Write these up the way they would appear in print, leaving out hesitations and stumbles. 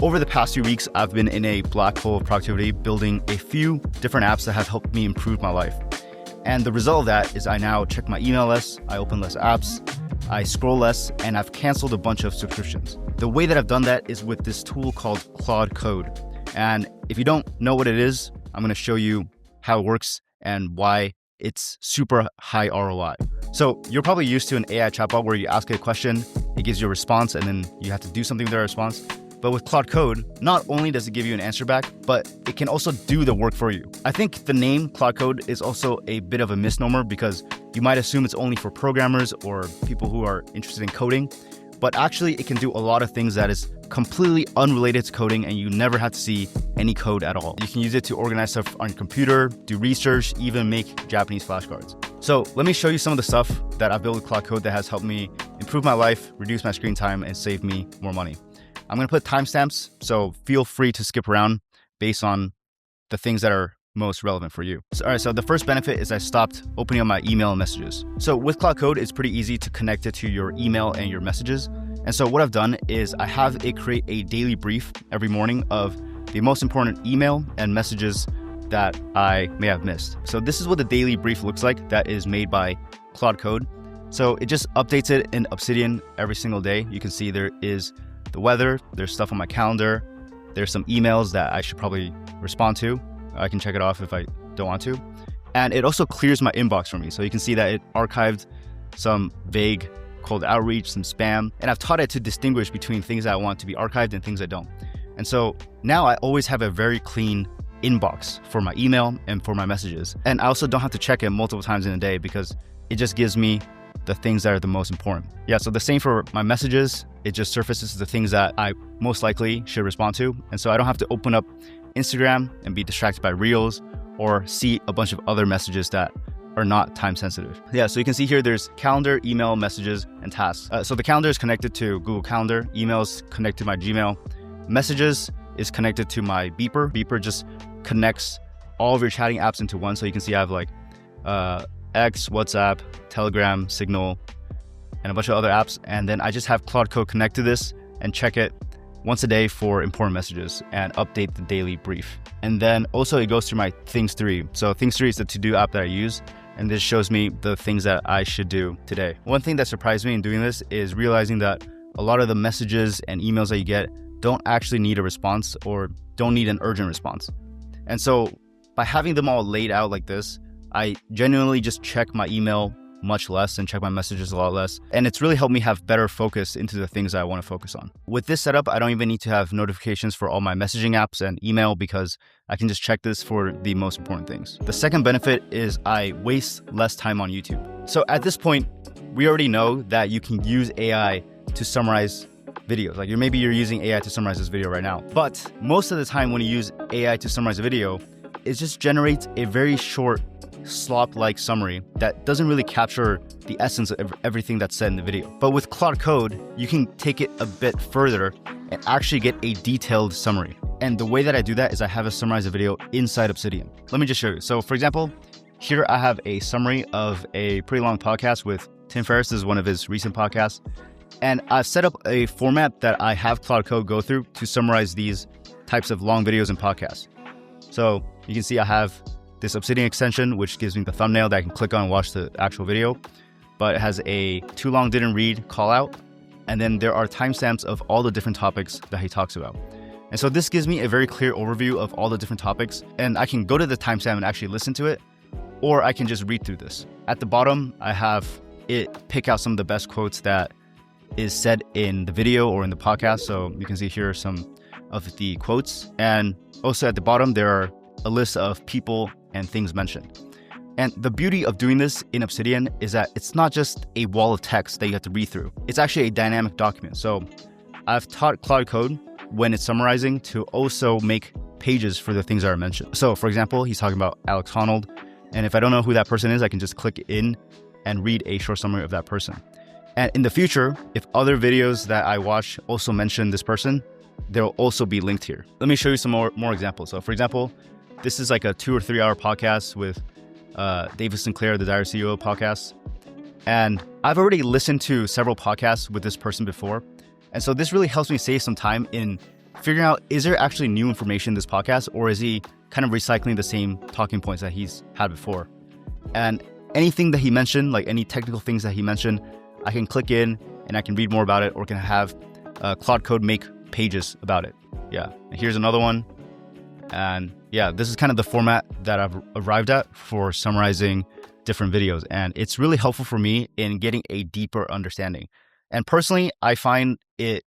Over the past few weeks, I've been in a black hole of productivity, building a few different apps that have helped me improve my life. And the result of that is I now check my email less, I open less apps, I scroll less, and I've canceled a bunch of subscriptions. The way that I've done that is with this tool called Claude Code. And if you don't know what it is, I'm going to show you how it works and why it's super high ROI. So you're probably used to an AI chatbot where you ask it a question, it gives you a response, and then you have to do something with that response. But with Claude Code, not only does it give you an answer back, but it can also do the work for you. I think the name Claude Code is also a bit of a misnomer because you might assume it's only for programmers or people who are interested in coding, but actually it can do a lot of things that is completely unrelated to coding and you never have to see any code at all. You can use it to organize stuff on your computer, do research, even make Japanese flashcards. So let me show you some of the stuff that I've built with Claude Code that has helped me improve my life, reduce my screen time, and save me more money. I'm going to put timestamps, so feel free to skip around based on the things that are most relevant for you. So the first benefit is I stopped opening up my email and messages. So with Claude Code, it's pretty easy to connect it to your email and your messages. And so what I've done is I have it create a daily brief every morning of the most important email and messages that I may have missed. So this is what the daily brief looks like that is made by Claude Code. So it just updates it in Obsidian every single day. You can see there is the weather, there's stuff on my calendar, there's some emails that I should probably respond to. I can check it off if I don't want to. And it also clears my inbox for me. So you can see that it archived some vague cold outreach, some spam, and I've taught it to distinguish between things that I want to be archived and things I don't. And so now I always have a very clean inbox for my email and for my messages. And I also don't have to check it multiple times in a day because it just gives me the things that are the most important. Yeah, so the same for my messages. It just surfaces the things that I most likely should respond to. And so I don't have to open up Instagram and be distracted by Reels or see a bunch of other messages that are not time sensitive. Yeah, so you can see here there's calendar, email, messages, and tasks. So the calendar is connected to Google Calendar, emails connected to my Gmail, messages is connected to my Beeper. Beeper just connects all of your chatting apps into one. So you can see I have like X, WhatsApp, Telegram, Signal, and a bunch of other apps. And then I just have Claude Code connect to this and check it once a day for important messages and update the daily brief. And then also it goes through my Things 3. So Things 3 is the to-do app that I use. And this shows me the things that I should do today. One thing that surprised me in doing this is realizing that a lot of the messages and emails that you get don't actually need a response or don't need an urgent response. And so by having them all laid out like this, I genuinely just check my email much less and check my messages a lot less. And it's really helped me have better focus into the things that I want to focus on. With this setup, I don't even need to have notifications for all my messaging apps and email because I can just check this for the most important things. The second benefit is I waste less time on YouTube. So at this point, we already know that you can use AI to summarize videos. Like maybe you're using AI to summarize this video right now. But most of the time when you use AI to summarize a video, it just generates a very short slop-like summary that doesn't really capture the essence of everything that's said in the video. But with Claude Code, you can take it a bit further and actually get a detailed summary. And the way that I do that is I have a summarize a video inside Obsidian. Let me just show you. So for example, here I have a summary of a pretty long podcast with Tim Ferriss. This is one of his recent podcasts. And I've set up a format that I have Claude Code go through to summarize these types of long videos and podcasts. So you can see I have this Obsidian extension, which gives me the thumbnail that I can click on and watch the actual video, but it has a too long didn't read call out. And then there are timestamps of all the different topics that he talks about. And so this gives me a very clear overview of all the different topics, and I can go to the timestamp and actually listen to it, or I can just read through this. At the bottom, I have it pick out some of the best quotes that is said in the video or in the podcast. So you can see here are some of the quotes. And also at the bottom, there are a list of people and things mentioned. And the beauty of doing this in Obsidian is that it's not just a wall of text that you have to read through. It's actually a dynamic document. So I've taught Claude Code when it's summarizing to also make pages for the things that are mentioned. So for example, he's talking about Alex Honnold. And if I don't know who that person is, I can just click in and read a short summary of that person. And in the future, if other videos that I watch also mention this person, they'll also be linked here. Let me show you some more examples. So for example, this is like a 2 or 3 hour podcast with David Sinclair, the Dire CEO podcast. And I've already listened to several podcasts with this person before. And so this really helps me save some time in figuring out, is there actually new information in this podcast, or is he kind of recycling the same talking points that he's had before? And anything that he mentioned, like any technical things that he mentioned, I can click in and I can read more about it, or can have Claude Code make pages about it. Yeah, and here's another one. And yeah, this is kind of the format that I've arrived at for summarizing different videos. And it's really helpful for me in getting a deeper understanding. And personally, I find it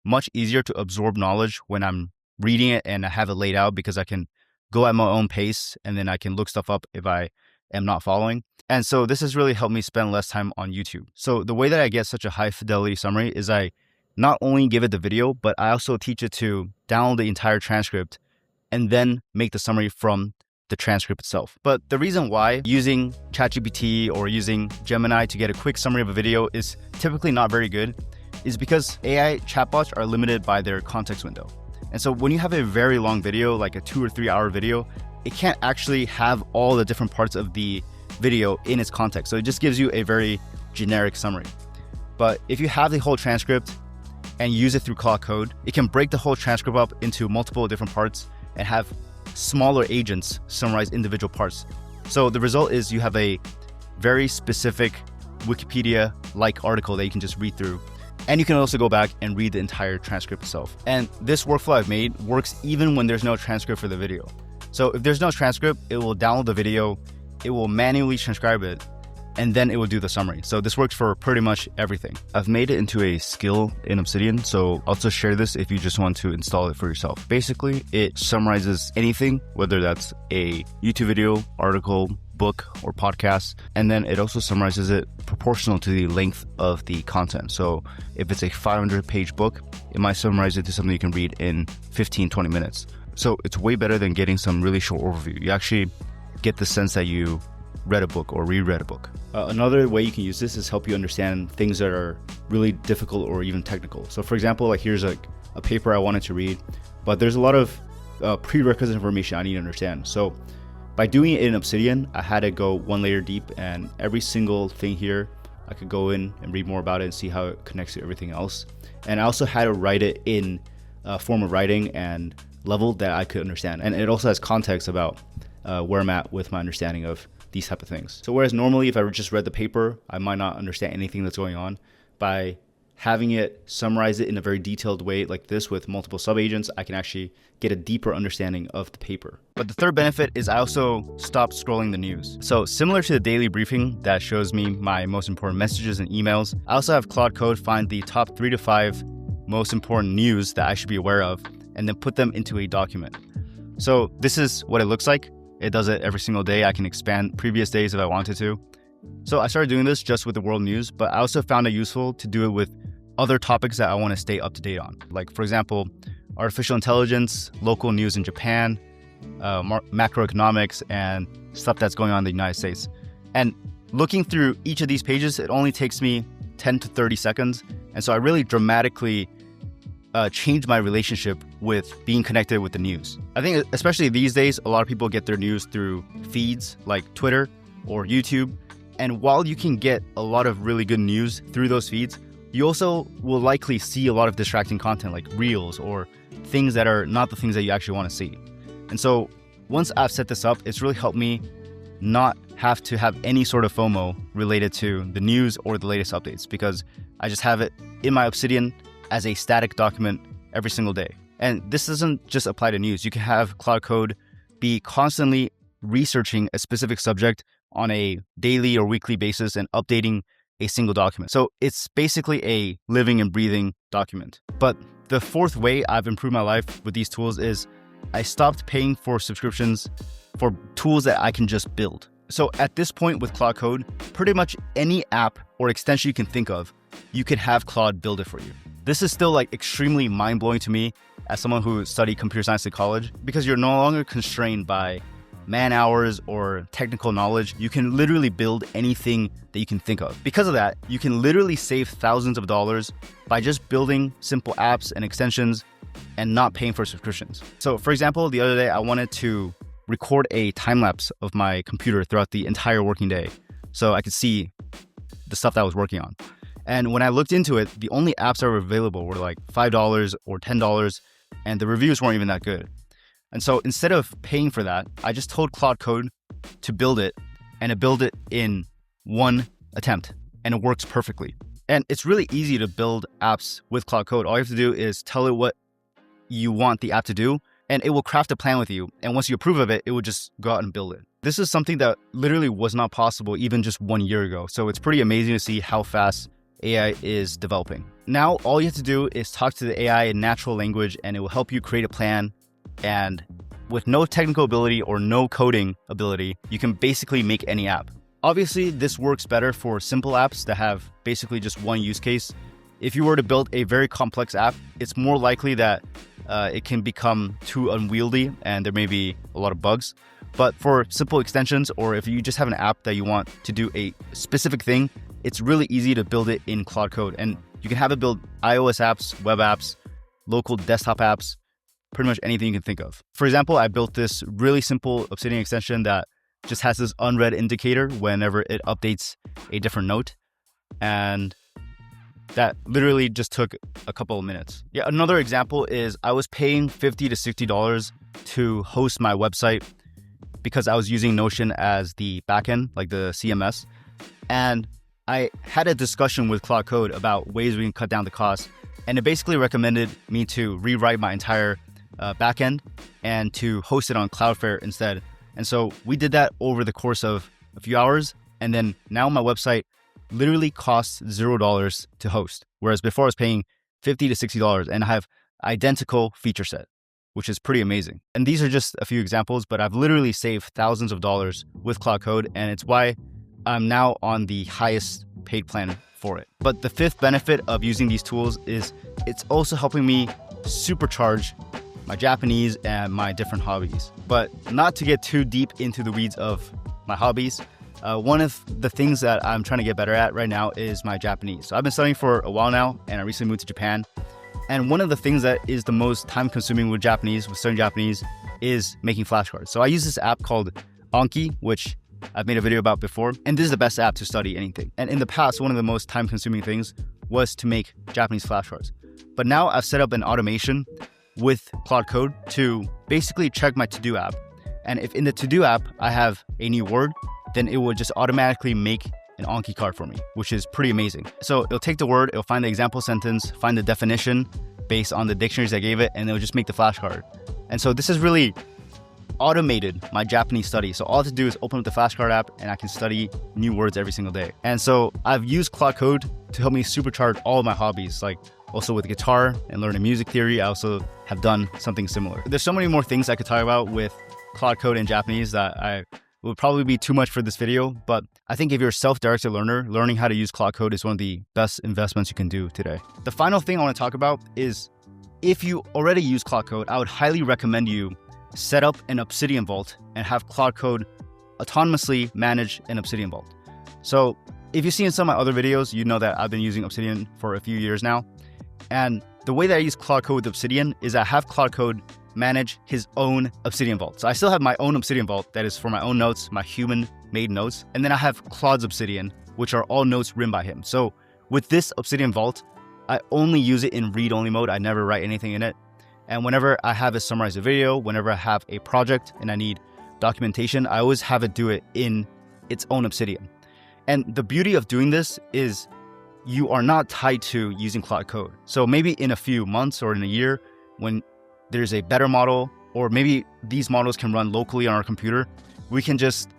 much easier to absorb knowledge when I'm reading it and I have it laid out, because I can go at my own pace and then I can look stuff up if I am not following. And so this has really helped me spend less time on YouTube. So the way that I get such a high fidelity summary is I not only give it the video, but I also teach it to download the entire transcript and then make the summary from the transcript itself. But the reason why using ChatGPT or using Gemini to get a quick summary of a video is typically not very good is because AI chatbots are limited by their context window. And so when you have a very long video, like a 2 or 3 hour video, it can't actually have all the different parts of the video in its context. So it just gives you a very generic summary. But if you have the whole transcript and use it through Claude Code, it can break the whole transcript up into multiple different parts and have smaller agents summarize individual parts. So the result is you have a very specific Wikipedia-like article that you can just read through. And you can also go back and read the entire transcript itself. And this workflow I've made works even when there's no transcript for the video. So if there's no transcript, it will download the video, it will manually transcribe it, and then it will do the summary. So this works for pretty much everything. I've made it into a skill in Obsidian, so I'll just share this if you just want to install it for yourself. Basically, it summarizes anything, whether that's a YouTube video, article, book, or podcast, and then it also summarizes it proportional to the length of the content. So if it's a 500-page book, it might summarize it to something you can read in 15-20 minutes. So it's way better than getting some really short overview. You actually get the sense that you read a book or reread a book. Another way you can use this is help you understand things that are really difficult or even technical. So for example, like here's a paper I wanted to read, but there's a lot of prerequisite information I need to understand. So by doing it in Obsidian, I had to go one layer deep, and every single thing here, I could go in and read more about it and see how it connects to everything else. And I also had to write it in a form of writing and level that I could understand. And it also has context about where I'm at with my understanding of these type of things. So whereas normally if I just read the paper, I might not understand anything that's going on, by having it summarize it in a very detailed way like this with multiple subagents, I can actually get a deeper understanding of the paper. But the third benefit is I also stopped scrolling the news. So similar to the daily briefing that shows me my most important messages and emails, I also have Claude Code find the top 3 to 5 most important news that I should be aware of and then put them into a document. So this is what it looks like. It does it every single day. I can expand previous days if I wanted to. So I started doing this just with the world news, but I also found it useful to do it with other topics that I want to stay up to date on. Like for example, artificial intelligence, local news in Japan, macroeconomics, and stuff that's going on in the United States. And looking through each of these pages, it only takes me 10 to 30 seconds. And so I really dramatically changed my relationship with being connected with the news. I think especially these days, a lot of people get their news through feeds like Twitter or YouTube. And while you can get a lot of really good news through those feeds, you also will likely see a lot of distracting content like reels or things that are not the things that you actually want to see. And so once I've set this up, it's really helped me not have to have any sort of FOMO related to the news or the latest updates, because I just have it in my Obsidian as a static document every single day. And this doesn't just apply to news. You can have Claude Code be constantly researching a specific subject on a daily or weekly basis and updating a single document. So it's basically a living and breathing document. But the fourth way I've improved my life with these tools is I stopped paying for subscriptions for tools that I can just build. So at this point with Claude Code, pretty much any app or extension you can think of, you can have Claude build it for you. This is still like extremely mind-blowing to me as someone who studied computer science in college, because you're no longer constrained by man hours or technical knowledge. You can literally build anything that you can think of. Because of that, you can literally save thousands of dollars by just building simple apps and extensions and not paying for subscriptions. So for example, the other day I wanted to record a time lapse of my computer throughout the entire working day so I could see the stuff that I was working on. And when I looked into it, the only apps that were available were like $5 or $10 and the reviews weren't even that good. And so instead of paying for that, I just told Claude Code to build it, and it built it in one attempt, and it works perfectly. And it's really easy to build apps with Claude Code. All you have to do is tell it what you want the app to do, and it will craft a plan with you. And once you approve of it, it will just go out and build it. This is something that literally was not possible even just 1 year ago. So it's pretty amazing to see how fast AI is developing. Now, all you have to do is talk to the AI in natural language, and it will help you create a plan. And with no technical ability or no coding ability, you can basically make any app. Obviously, this works better for simple apps that have basically just one use case. If you were to build a very complex app, it's more likely that it can become too unwieldy and there may be a lot of bugs. But for simple extensions, or if you just have an app that you want to do a specific thing, it's really easy to build it in Claude Code. And you can have it build iOS apps, web apps, local desktop apps, pretty much anything you can think of. For example, I built this really simple Obsidian extension that just has this unread indicator whenever it updates a different note. And that literally just took a couple of minutes. Yeah, another example is I was paying $50 to $60 to host my website because I was using Notion as the backend, like the CMS. And I had a discussion with Claude Code about ways we can cut down the cost. And it basically recommended me to rewrite my entire backend and to host it on Cloudflare instead. And so we did that over the course of a few hours. And then now my website literally costs $0 to host. Whereas before I was paying $50 to $60 and I have identical feature set, which is pretty amazing. And these are just a few examples, but I've literally saved thousands of dollars with Claude Code. And it's why I'm now on the highest paid plan for it. But the fifth benefit of using these tools is it's also helping me supercharge my Japanese and my different hobbies. But not to get too deep into the weeds of my hobbies, one of the things that I'm trying to get better at right now is my Japanese. So I've been studying for a while now, and I recently moved to Japan. And one of the things that is the most time consuming with studying Japanese, is making flashcards. So I use this app called Anki, which I've made a video about before. And this is the best app to study anything. And in the past, one of the most time consuming things was to make Japanese flashcards. But now I've set up an automation with Claude Code to basically check my to-do app. And if in the to-do app, I have a new word, then it will just automatically make an Anki card for me, which is pretty amazing. So it'll take the word, it'll find the example sentence, find the definition based on the dictionaries I gave it, and it'll just make the flashcard. And so this has really automated my Japanese study. So all I have to do is open up the flashcard app and I can study new words every single day. And so I've used Claude Code to help me supercharge all of my hobbies, like also with guitar and learning music theory. I also have done something similar. There's so many more things I could talk about with Claude Code in Japanese that I would probably be too much for this video, but I think if you're a self-directed learner, learning how to use Claude Code is one of the best investments you can do today. The final thing I want to talk about is if you already use Claude Code, I would highly recommend you set up an Obsidian vault and have Claude Code autonomously manage an Obsidian vault. So if you've seen some of my other videos, you know that I've been using Obsidian for a few years now. And the way that I use Claude Code with Obsidian is I have Claude Code manage his own Obsidian vault. So I still have my own Obsidian vault that is for my own notes, my human-made notes. And then I have Claude's Obsidian, which are all notes written by him. So with this Obsidian vault, I only use it in read-only mode. I never write anything in it. And whenever I have it summarize a video, whenever I have a project and I need documentation, I always have it do it in its own Obsidian. And the beauty of doing this is you are not tied to using Claude Code. So maybe in a few months or in a year, when there's a better model, or maybe these models can run locally on our computer, we can just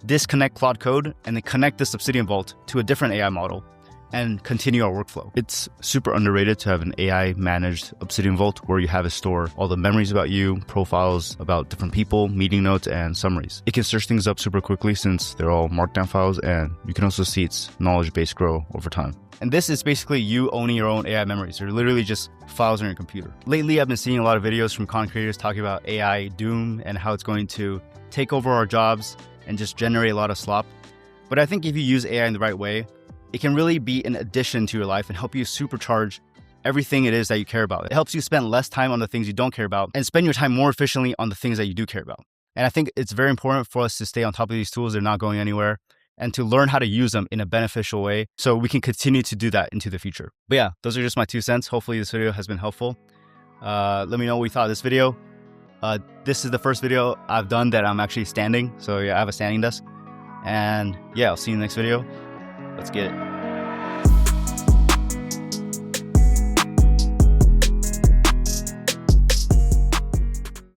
disconnect Claude Code and then connect this Obsidian Vault to a different AI model and continue our workflow. It's super underrated to have an AI managed Obsidian Vault where you have it store all the memories about you, profiles about different people, meeting notes, and summaries. It can search things up super quickly since they're all markdown files, and you can also see its knowledge base grow over time. And this is basically you owning your own AI memories. They're literally just files on your computer. Lately, I've been seeing a lot of videos from content creators talking about AI doom and how it's going to take over our jobs and just generate a lot of slop. But I think if you use AI in the right way, it can really be an addition to your life and help you supercharge everything it is that you care about. It helps you spend less time on the things you don't care about and spend your time more efficiently on the things that you do care about. And I think it's very important for us to stay on top of these tools. They're not going anywhere, and to learn how to use them in a beneficial way so we can continue to do that into the future. But yeah, those are just my 2 cents. Hopefully this video has been helpful. Let me know what you thought of this video. This is the first video I've done that I'm actually standing. So yeah, I have a standing desk. And yeah, I'll see you in the next video. Let's get it.